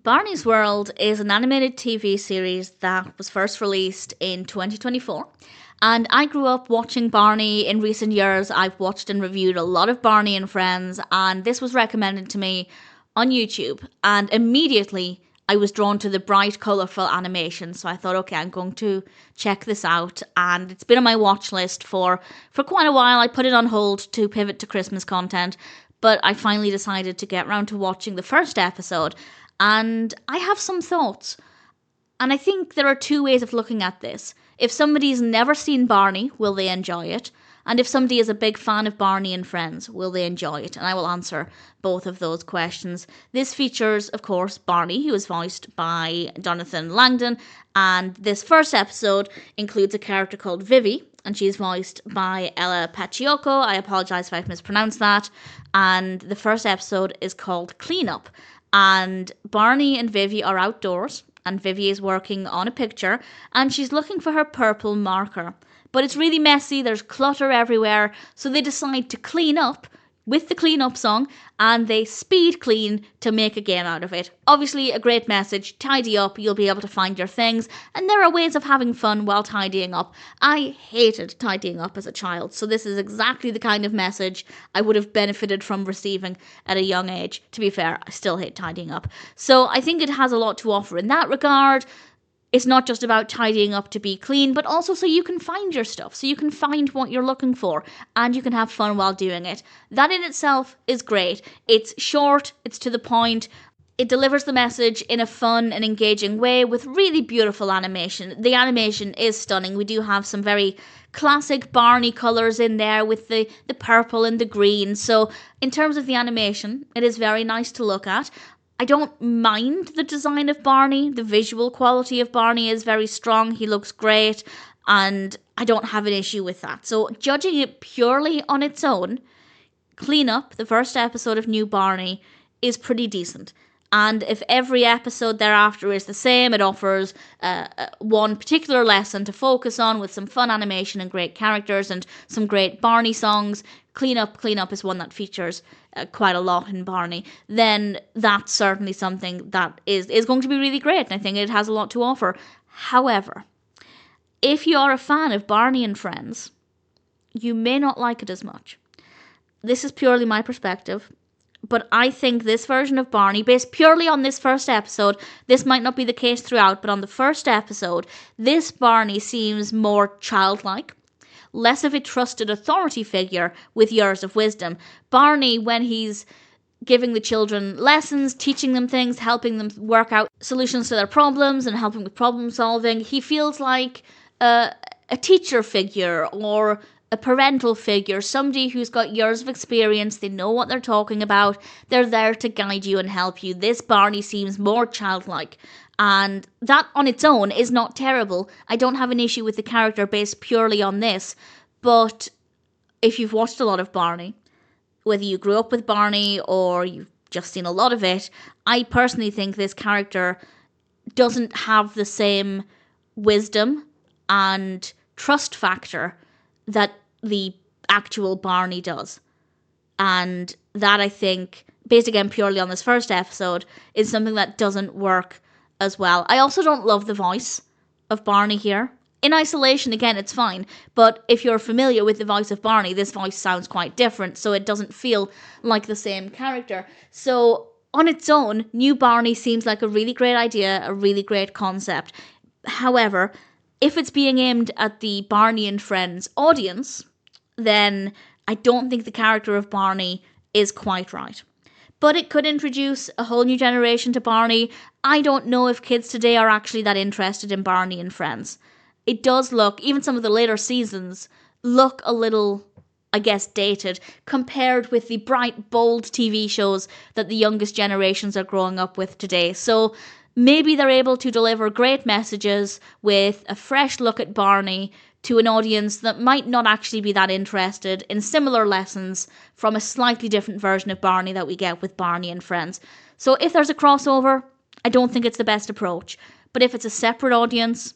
Barney's World is an animated TV series that was first released in 2024. And I grew up watching Barney in recent years. I've watched and reviewed a lot of Barney and Friends, and this was recommended to me on YouTube. And immediately I was drawn to the bright, colourful animation. So I thought, okay, I'm going to check this out. And it's been on my watch list for quite a while. I put it on hold to pivot to Christmas content, but I finally decided to get round to watching the first episode. And I have some thoughts. And I think there are two ways of looking at this. If somebody's never seen Barney, will they enjoy it? And if somebody is a big fan of Barney and Friends, will they enjoy it? And I will answer both of those questions. This features, of course, Barney, who is voiced by Jonathan Langdon. And this first episode includes a character called Vivie, and she's voiced by Ella Paciocco. I apologise if I've mispronounced that. And the first episode is called Clean Up. And Barney and Vivie are outdoors, and Vivie is working on a picture, and she's looking for her purple marker. But it's really messy, there's clutter everywhere, so they decide to clean up with the clean up song, and they speed clean to make a game out of it. Obviously, a great message: tidy up, you'll be able to find your things, and there are ways of having fun while tidying up. I hated tidying up as a child, so this is exactly the kind of message I would have benefited from receiving at a young age. To be fair, I still hate tidying up. So I think it has a lot to offer in that regard. It's not just about tidying up to be clean, but also so you can find your stuff, so you can find what you're looking for, and you can have fun while doing it. That in itself is great. It's short, it's to the point, it delivers the message in a fun and engaging way with really beautiful animation. The animation is stunning. We do have some very classic Barney colours in there with the purple and the green. So in terms of the animation, it is very nice to look at. I don't mind the design of Barney. The visual quality of Barney is very strong. He looks great, and I don't have an issue with that. So judging it purely on its own, Clean Up, the first episode of New Barney, is pretty decent. And if every episode thereafter is the same, it offers one particular lesson to focus on with some fun animation and great characters and some great Barney songs. Clean Up is one that features quite a lot in Barney. Then that's certainly something that is going to be really great. And I think it has a lot to offer. However, if you are a fan of Barney and Friends, you may not like it as much. This is purely my perspective. But I think this version of Barney, based purely on this first episode, this might not be the case throughout, but on the first episode, this Barney seems more childlike, less of a trusted authority figure with years of wisdom. Barney, when he's giving the children lessons, teaching them things, helping them work out solutions to their problems and helping with problem solving, he feels like a teacher figure or a parental figure, somebody who's got years of experience, they know what they're talking about, they're there to guide you and help you. This Barney seems more childlike, and that on its own is not terrible. I don't have an issue with the character based purely on this, but if you've watched a lot of Barney, whether you grew up with Barney or you've just seen a lot of it, I personally think this character doesn't have the same wisdom and trust factor that the actual Barney does. And that, I think, based again purely on this first episode, is something that doesn't work as well. I also don't love the voice of Barney here. In isolation, again, it's fine. But if you're familiar with the voice of Barney, this voice sounds quite different, so it doesn't feel like the same character. So on its own, New Barney seems like a really great idea, a really great concept. However, if it's being aimed at the Barney and Friends audience, then I don't think the character of Barney is quite right. But it could introduce a whole new generation to Barney. I don't know if kids today are actually that interested in Barney and Friends. It does look, even some of the later seasons, look a little, I guess, dated compared with the bright, bold TV shows that the youngest generations are growing up with today. So maybe they're able to deliver great messages with a fresh look at Barney to an audience that might not actually be that interested in similar lessons from a slightly different version of Barney that we get with Barney and Friends. So if there's a crossover, I don't think it's the best approach. But if it's a separate audience,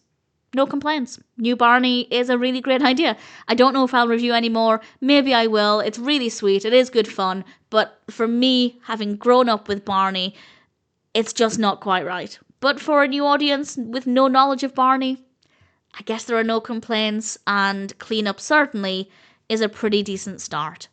no complaints. New Barney is a really great idea. I don't know if I'll review any more. Maybe I will. It's really sweet. It is good fun. But for me, having grown up with Barney, It's just not quite right. But for a new audience with no knowledge of Barney, I guess there are no complaints, and Clean Up certainly is a pretty decent start.